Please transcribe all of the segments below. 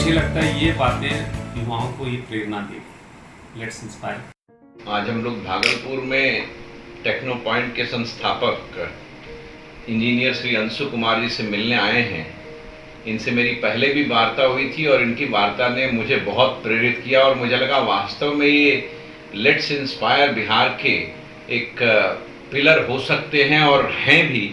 मुझे लगता है ये बातें युवाओं को ये प्रेरणा देगी। Let's inspire. आज हम लोग भागलपुर में टेक्नो पॉइंट के संस्थापक इंजीनियर श्री अंशु कुमार जी से मिलने आए हैं। इनसे मेरी पहले भी वार्ता हुई थी और इनकी वार्ता ने मुझे बहुत प्रेरित किया और मुझे लगा वास्तव में ये लेट्स इंस्पायर बिहार के एक पिलर हो सकते हैं और हैं भी।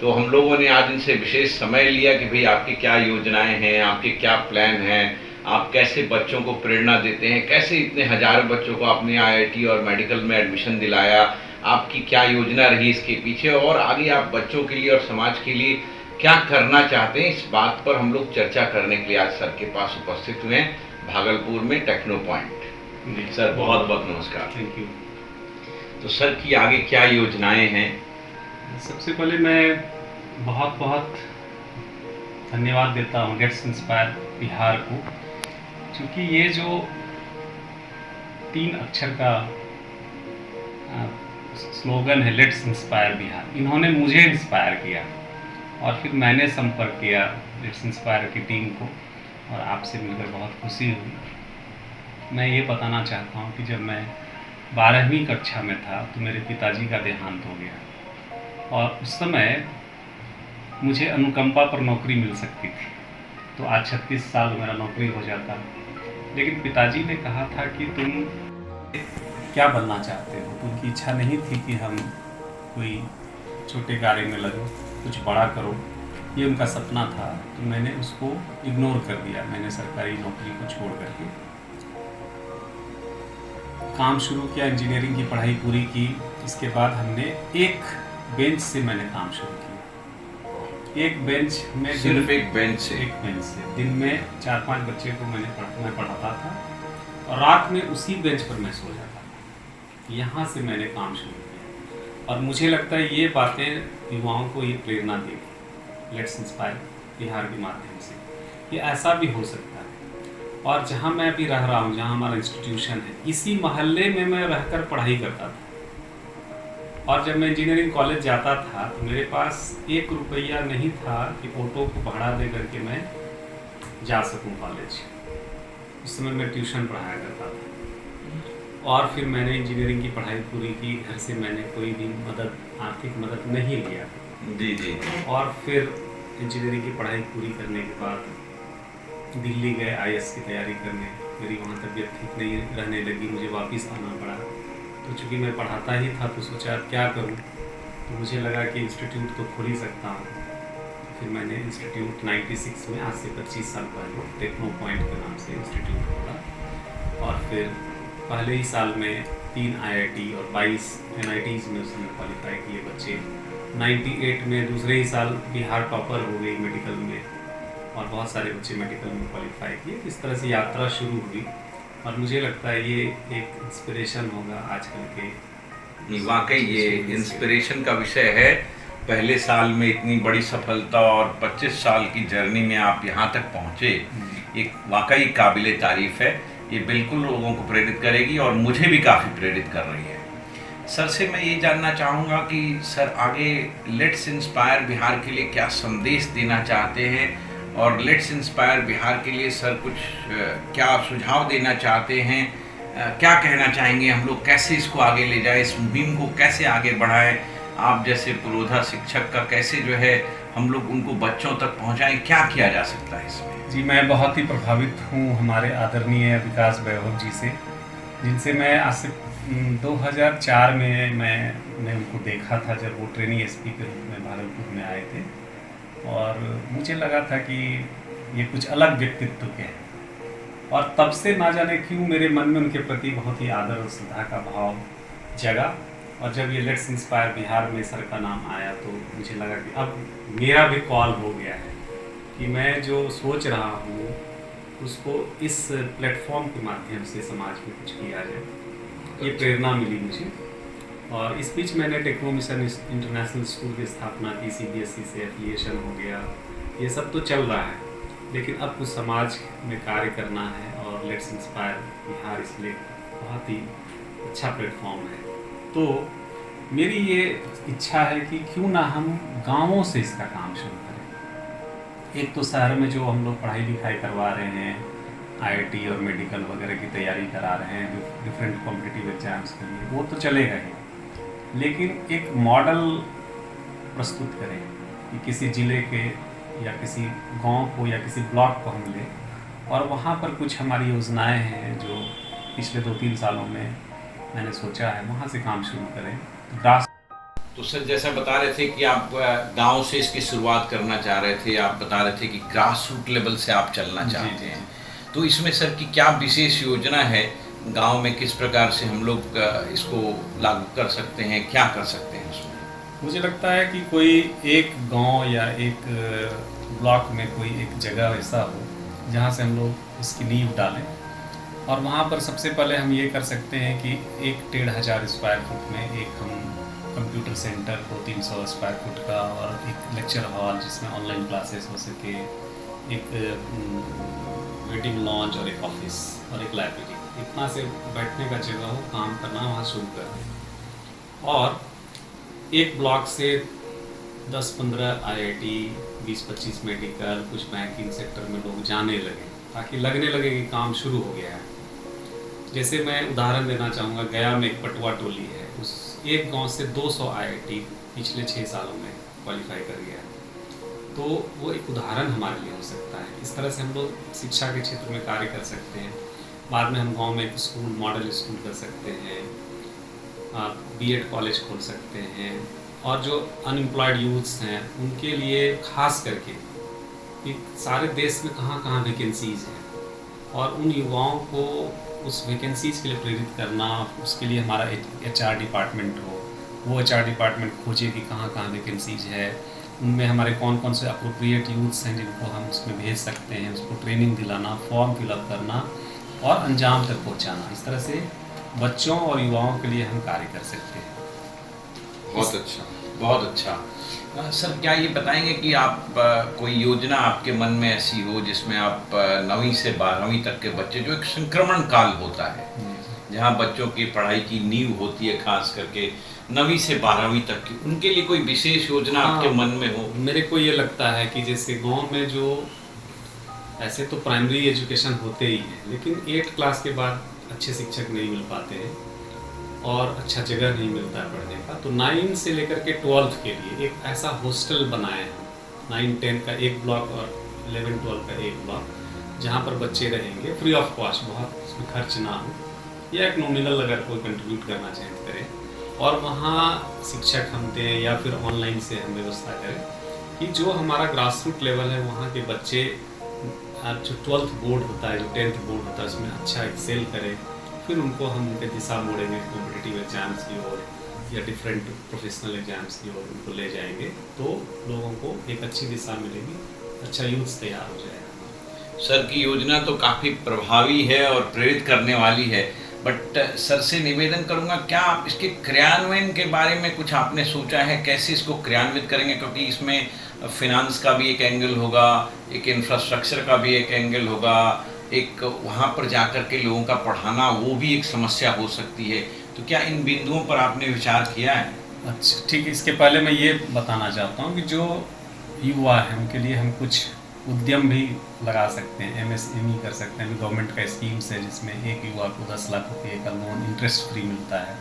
तो हम लोगों ने आज इनसे विशेष समय लिया कि भाई आपकी क्या योजनाएं हैं, आपके क्या प्लान हैं, आप कैसे बच्चों को प्रेरणा देते हैं, कैसे इतने हजारों बच्चों को आपने आईआईटी और मेडिकल में एडमिशन दिलाया, आपकी क्या योजना रही इसके पीछे और आगे आप बच्चों के लिए और समाज के लिए क्या करना चाहते हैं। इस बात पर हम लोग चर्चा करने के लिए आज सर के पास उपस्थित हुए हैं भागलपुर में टेक्नो पॉइंट। सर बहुत बहुत नमस्कार। Thank you. तो सर की आगे क्या योजनाएं हैं? सबसे पहले मैं बहुत बहुत धन्यवाद देता हूँ लेट्स इंस्पायर बिहार को, क्योंकि ये जो 3 अक्षर का स्लोगन है लेट्स इंस्पायर बिहार, इन्होंने मुझे इंस्पायर किया और फिर मैंने संपर्क किया लेट्स इंस्पायर की टीम को और आपसे मिलकर बहुत खुशी हुई। मैं ये बताना चाहता हूँ कि जब मैं 12वीं कक्षा में था तो मेरे पिताजी का देहांत हो गया और उस समय मुझे अनुकंपा पर नौकरी मिल सकती थी। तो आज 36 साल मेरा नौकरी हो जाता, लेकिन पिताजी ने कहा था कि तुम क्या बनना चाहते हो। तो उनकी इच्छा नहीं थी कि हम कोई छोटे कार्य में लगो, कुछ बड़ा करो, ये उनका सपना था। तो मैंने उसको इग्नोर कर दिया। मैंने सरकारी नौकरी को छोड़ करके काम शुरू किया, इंजीनियरिंग की पढ़ाई पूरी की। इसके बाद हमने एक बेंच से मैंने काम शुरू किया। एक बेंच में सिर्फ एक बेंच से दिन में 4-5 बच्चे को मैं पढ़ाता था और रात में उसी बेंच पर मैं सो जाता था। यहाँ से मैंने काम शुरू किया और मुझे लगता है ये बातें युवाओं को ये प्रेरणा देगी लेट्स इंस्पायर बिहार के माध्यम से कि ऐसा भी हो सकता है। और जहाँ मैं अभी रह रहा हूँ, जहाँ हमारा इंस्टीट्यूशन है, इसी मोहल्ले में मैं रहकर पढ़ाई करता था। और जब मैं इंजीनियरिंग कॉलेज जाता था तो मेरे पास 1 रुपया नहीं था कि ऑटो को भाड़ा दे करके मैं जा सकूं कॉलेज। उस समय मैं ट्यूशन पढ़ाया करता था और फिर मैंने इंजीनियरिंग की पढ़ाई पूरी की। घर से मैंने कोई भी आर्थिक मदद नहीं लिया। जी। और फिर इंजीनियरिंग की पढ़ाई पूरी करने के बाद दिल्ली गए आईएएस की तैयारी करने। मेरी वहाँ तबीयत ठीक नहीं रहने लगी, मुझे वापस आना पड़ा। तो चूँकि मैं पढ़ाता ही था तो सोचा क्या करूं, तो मुझे लगा कि इंस्टीट्यूट तो खोल ही सकता हूं। फिर मैंने इंस्टीट्यूट 96 में, आज से 25 साल पहले, टेक्नो पॉइंट के नाम से इंस्टीट्यूट खोला और फिर पहले ही साल में 3 आईआईटी और 22 एनआईटीज़ में उसने क्वालिफाई किए बच्चे। 98 में दूसरे ही साल बिहार टॉपर हो गई मेडिकल में और बहुत सारे बच्चे मेडिकल में क्वालिफाई किए। इस तरह से यात्रा शुरू हुई और मुझे लगता है ये एक इंस्पिरेशन होगा आजकल के। वाकई ये इंस्पिरेशन का विषय है। पहले साल में इतनी बड़ी सफलता और 25 साल की जर्नी में आप यहाँ तक पहुँचे, एक वाकई काबिले तारीफ है। ये बिल्कुल लोगों को प्रेरित करेगी और मुझे भी काफ़ी प्रेरित कर रही है। सर से मैं ये जानना चाहूँगा कि सर आगे लेट्स इंस्पायर बिहार के लिए क्या संदेश देना चाहते हैं और लेट्स इंस्पायर बिहार के लिए सर कुछ क्या सुझाव देना चाहते हैं, क्या कहना चाहेंगे हम लोग, कैसे इसको आगे ले जाएं, इस मुहिम को कैसे आगे बढ़ाएं, आप जैसे पुरोधा शिक्षक का कैसे जो है हम लोग उनको बच्चों तक पहुंचाएं, क्या किया जा सकता है इसमें? जी, मैं बहुत ही प्रभावित हूँ हमारे आदरणीय विकास वैभव जी से, जिनसे मैं आज से 2004 में मैंने उनको देखा था जब वो ट्रेनिंग एसपी के रूप में भागलपुर में आए थे और मुझे लगा था कि ये कुछ अलग व्यक्तित्व के हैं और तब से ना जाने क्यों मेरे मन में उनके प्रति बहुत ही आदर और श्रद्धा का भाव जगा। और जब ये लेट्स इंस्पायर बिहार में सर का नाम आया तो मुझे लगा कि अब मेरा भी कॉल हो गया है कि मैं जो सोच रहा हूँ उसको इस प्लेटफॉर्म के माध्यम से समाज में कुछ किया जाए। ये प्रेरणा मिली मुझे और इस बीच मैंने टेक्नो मिशन इंटरनेशनल स्कूल की स्थापना की, सीबीएसई से एफिलिएशन हो गया, ये सब तो चल रहा है। लेकिन अब कुछ समाज में कार्य करना है और लेट्स इंस्पायर बिहार इसलिए बहुत ही अच्छा प्लेटफॉर्म है। तो मेरी ये इच्छा है कि क्यों ना हम गांवों से इसका काम शुरू करें। एक तो शहर में जो हम लोग पढ़ाई लिखाई करवा रहे हैं आईआईटी और मेडिकल वगैरह की तैयारी करा रहे हैं डिफरेंट कॉम्पिटिटिव एग्जाम्स के लिए, वो तो चलेगा ही, लेकिन एक मॉडल प्रस्तुत करें कि किसी ज़िले के या किसी गांव को या किसी ब्लॉक को हम लें और वहाँ पर कुछ हमारी योजनाएं हैं जो पिछले 2-3 सालों में मैंने सोचा है, वहाँ से काम शुरू करें। ग्रास तो सर जैसा बता रहे थे कि आप गांव से इसकी शुरुआत करना चाह रहे थे, आप बता रहे थे कि ग्रास रूट लेवल से आप चलना चाहते हैं, तो इसमें सर की क्या विशेष योजना है? गांव में किस प्रकार से हम लोग इसको लागू कर सकते हैं, क्या कर सकते हैं उसमें? मुझे लगता है कि कोई एक गांव या एक ब्लॉक में कोई एक जगह ऐसा हो जहां से हम लोग उसकी नींव डालें, और वहां पर सबसे पहले हम ये कर सकते हैं कि 1,500 स्क्वायर फुट में एक हम कंप्यूटर सेंटर को 300 स्क्वायर फुट का और एक लेक्चर हॉल जिसमें ऑनलाइन क्लासेस हो सके, एक वेटिंग लॉन्च और एक ऑफिस और एक लाइब्रेरी, इतना से बैठने का जगह हो, काम करना वहाँ शुरू कर दें। और एक ब्लॉक से 10-15 आईआईटी, 20-25 मेडिकल, कुछ बैंकिंग सेक्टर में लोग जाने लगे, ताकि लगने लगे कि काम शुरू हो गया है। जैसे मैं उदाहरण देना चाहूँगा, गया में एक पटवा टोली है, उस एक गांव से 200 आईआईटी पिछले 6 सालों में क्वालिफाई कर गया है, तो वो एक उदाहरण हमारे लिए हो सकता है। इस तरह से हम लोग शिक्षा के क्षेत्र में कार्य कर सकते हैं। बाद में हम गांव में एक स्कूल, मॉडल स्कूल कर सकते हैं, बीएड कॉलेज खोल सकते हैं, और जो अनएम्प्लॉयड यूथ्स हैं उनके लिए खास करके कि सारे देश में कहाँ कहाँ वैकेंसीज़ हैं और उन युवाओं को उस वैकेंसीज़ के लिए प्रेरित करना, उसके लिए हमारा HR डिपार्टमेंट हो, वो HR डिपार्टमेंट खोजे कि कहाँ कहाँ वैकेंसीज है, उनमें हमारे कौन कौन से अप्रोप्रिएट यूथ्स हैं जिनको हम उसमें भेज सकते हैं, उसको ट्रेनिंग दिलाना, फॉर्म फिलअप करना और अंजाम तक पहुंचाना। इस तरह से बच्चों और युवाओं के लिए हम कार्य कर सकते हैं। बहुत अच्छा, बहुत अच्छा। सर क्या ये बताएंगे कि आप कोई योजना आपके मन में ऐसी हो जिसमें आप 9वीं से 12वीं तक के बच्चे, जो एक संक्रमण काल होता है जहाँ बच्चों की पढ़ाई की नींव होती है, खास करके 9वीं से 12वीं तक की, उनके लिए कोई विशेष योजना आपके मन में हो? मेरे को ये लगता है कि जैसे गांव में जो ऐसे तो प्राइमरी एजुकेशन होते ही हैं, लेकिन 8 क्लास के बाद अच्छे शिक्षक नहीं मिल पाते हैं और अच्छा जगह नहीं मिलता है पढ़ने का, तो 9 से लेकर के 12th के लिए एक ऐसा हॉस्टल बनाया है, 9-10 का एक ब्लॉक और 11-12 का एक ब्लॉक, जहाँ पर बच्चे रहेंगे फ्री ऑफ कॉस्ट, बहुत उसमें खर्च ना हो, या एक नॉमिनल अगर कोई कंट्रीब्यूट करना चाहें करें, और वहाँ शिक्षक हम दें या फिर ऑनलाइन से हम व्यवस्था करें कि जो हमारा ग्रास रूट लेवल है वहाँ के बच्चे जो 12th बोर्ड होता है, जो 10th बोर्ड होता है, उसमें अच्छा एक्सेल करें, फिर उनको हम उनके दिशा मोड़ेंगे कॉम्पिटिटिव एग्जाम्स की ओर या डिफरेंट प्रोफेशनल एग्जाम्स की ओर उनको ले जाएंगे, तो लोगों को एक अच्छी दिशा मिलेगी, अच्छा यूथ तैयार हो जाएगा। सर की योजना तो काफ़ी प्रभावी है और प्रेरित करने वाली है, बट सर से निवेदन करूंगा, क्या आप इसके क्रियान्वयन के बारे में कुछ आपने सोचा है, कैसे इसको क्रियान्वित करेंगे? क्योंकि इसमें फिनांस का भी एक एंगल होगा, एक इंफ्रास्ट्रक्चर का भी एक एंगल होगा, एक वहाँ पर जाकर के लोगों का पढ़ाना वो भी एक समस्या हो सकती है, तो क्या इन बिंदुओं पर आपने विचार किया है? अच्छा ठीक है, इसके पहले मैं ये बताना चाहता हूँ कि जो युवा हैं उनके लिए हम कुछ उद्यम भी लगा सकते हैं, MSME कर सकते हैं। गवर्नमेंट का स्कीम्स है जिसमें एक युवा को 10 लाख रुपये का लोन इंटरेस्ट फ्री मिलता है,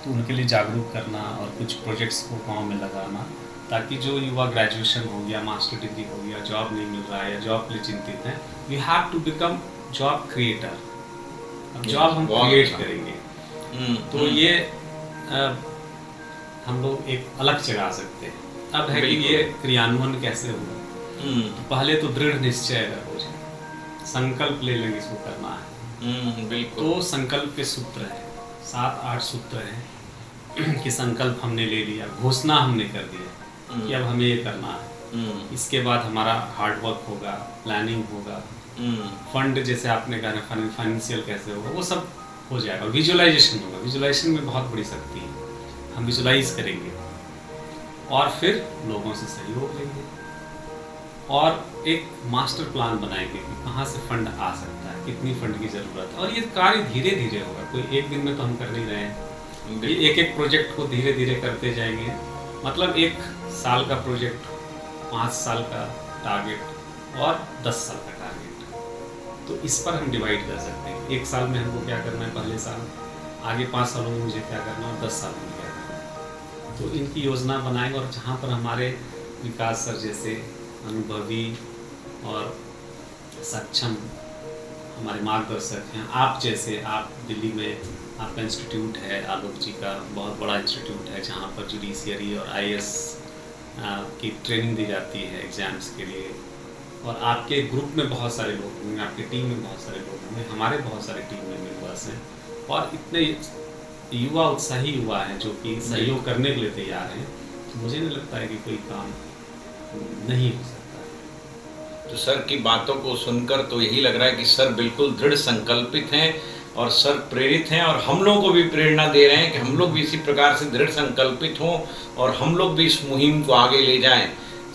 तो उनके लिए जागरूक करना और कुछ प्रोजेक्ट्स को गाँव में लगाना, ताकि जो युवा ग्रेजुएशन हो गया, मास्टर डिग्री हो गया, जॉब नहीं मिल रहा है या जॉब के लिए चिंतित हैं, we have to become job creator. अब जॉब हम क्रिएट करेंगे तो ये हम लोग एक अलग जगह सकते हैं। अब है कि ये क्रियान्वयन कैसे होगा, तो पहले तो दृढ़ निश्चय अगर हो जाए, संकल्प ले लेंगे इसको करना है, बिल्कुल। तो संकल्प के सूत्र हैं, 7-8 सूत्र हैं कि संकल्प हमने ले लिया, घोषणा हमने कर दिया कि अब हमें ये करना है, इसके बाद हमारा हार्ड वर्क होगा, प्लानिंग होगा, फंड जैसे आपने कहा फाइनेंशियल कैसे होगा, वो सब हो जाएगा, और विजुअलाइजेशन होगा। विजुअलाइजेशन में बहुत बड़ी शक्ति है, हम विजुअलाइज करेंगे और फिर लोगों से सहयोग लेंगे और एक मास्टर प्लान बनाएंगे कि कहाँ से फंड आ सकता है, कितनी फंड की ज़रूरत है, और ये कार्य धीरे धीरे होगा, कोई एक दिन में तो हम कर नहीं रहे हैं, ये एक एक प्रोजेक्ट को धीरे धीरे करते जाएंगे। मतलब 1 साल का प्रोजेक्ट, 5 साल का टारगेट और 10 साल का टारगेट, तो इस पर हम डिवाइड कर सकते हैं। एक साल में हमको क्या करना है पहले साल, आगे 5 सालों में मुझे क्या करना है, 10 सालों में क्या करना है। तो इनकी योजना बनाएंगे और जहाँ पर हमारे विकास सर जैसे अनुभवी और सक्षम हमारे मार्गदर्शक हैं, आप जैसे, आप दिल्ली में आपका इंस्टीट्यूट है, आलोक जी का बहुत बड़ा इंस्टीट्यूट है जहाँ पर जुडिशियरी और IAS की ट्रेनिंग दी जाती है एग्ज़ाम्स के लिए, और आपके ग्रुप में बहुत सारे लोग होंगे, आपकी टीम में बहुत सारे लोग होंगे, हमारे बहुत सारे टीम में मेंबर्स हैं, और इतने युवा उत्साही युवा हैं जो कि सहयोग करने के लिए तैयार हैं। तो मुझे नहीं लगता है कि कोई काम नहीं हो सकता। तो सर की बातों को सुनकर तो यही लग रहा है कि सर बिल्कुल दृढ़ संकल्पित हैं और सर प्रेरित हैं, और हम लोगों को भी प्रेरणा दे रहे हैं कि हम लोग भी इसी प्रकार से दृढ़ संकल्पित हों और हम लोग भी इस मुहिम को आगे ले जाएं।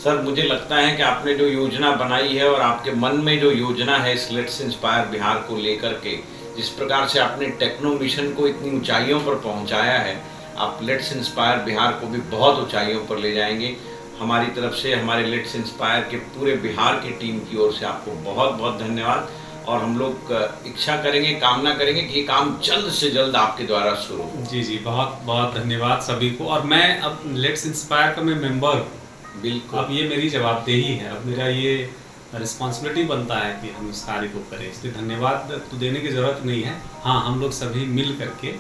सर मुझे लगता है कि आपने जो योजना बनाई है और आपके मन में जो योजना है इस लेट्स इंस्पायर बिहार को लेकर के, जिस प्रकार से आपने टेक्नो मिशन को इतनी ऊंचाइयों पर पहुंचाया है, आप लेट्स इंस्पायर बिहार को भी बहुत ऊंचाइयों पर ले जाएंगे। हमारी तरफ से, हमारे लेट्स इंस्पायर के पूरे बिहार की टीम की ओर से आपको बहुत बहुत धन्यवाद, और हम लोग इच्छा करेंगे, कामना करेंगे कि ये काम जल्द से जल्द आपके द्वारा शुरू हो। जी जी, बहुत बहुत धन्यवाद सभी को। और मैं अब लेट्स इंस्पायर का मैं मेंबर हूँ, बिल्कुल। अब ये मेरी जवाबदेही है, अब मेरा ये रिस्पॉन्सिबिलिटी बनता है कि हम इस कार्य को करें, इसलिए धन्यवाद तो देने की ज़रूरत नहीं है। हाँ, हम लोग सभी मिल करके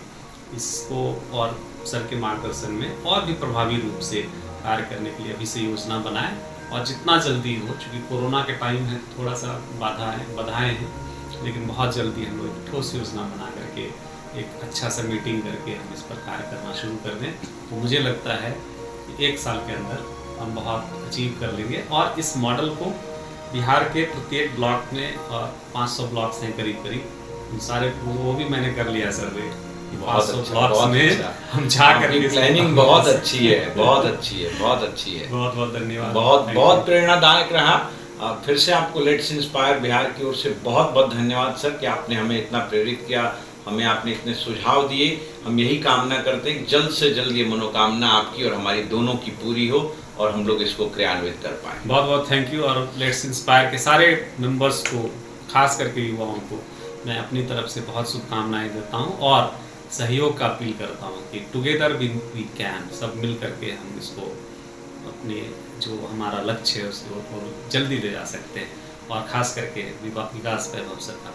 इसको और सर के मार्गदर्शन में और भी प्रभावी रूप से कार्य करने के लिए अभी से योजना बनाएं, और जितना जल्दी हो, चूँकि कोरोना के टाइम है थोड़ा सा बाधाएं हैं, लेकिन बहुत जल्दी हम लोग एक ठोस योजना बना करके एक अच्छा सा मीटिंग करके हम इस पर कार्य करना शुरू कर दें। तो मुझे लगता है कि 1 साल के अंदर हम बहुत अचीव कर लेंगे, और इस मॉडल को बिहार के प्रत्येक ब्लॉक में, और 500 ब्लॉक्स हैं करीब करीब, उन सारे वो भी मैंने कर लिया सर्वे, 500 ब्लॉक्स में हम जा करके प्लानिंग बहुत अच्छी है, बहुत अच्छी है, बहुत अच्छी है। बहुत बहुत धन्यवाद, बहुत बहुत प्रेरणादायक रहा। फिर से आपको लेट्स इंस्पायर बिहार की ओर से बहुत बहुत धन्यवाद सर कि आपने हमें इतना प्रेरित किया, हमें आपने इतने सुझाव दिए। हम यही कामना करते हैं कि जल्द से जल्द ये मनोकामना आपकी और हमारी दोनों की पूरी हो और हम लोग इसको क्रियान्वित कर पाएँ। बहुत बहुत थैंक यू। और लेट्स इंस्पायर के सारे मेंबर्स को, खास करके युवाओं को, मैं अपनी तरफ से बहुत शुभकामनाएं देता हूँ और सहयोग का अपील करता हूँ कि टुगेदर वी कैन, सब मिल करके हम इसको अपने जो हमारा लक्ष्य है उसको जल्दी ले जा सकते हैं, और ख़ास करके विकास वैभव सर का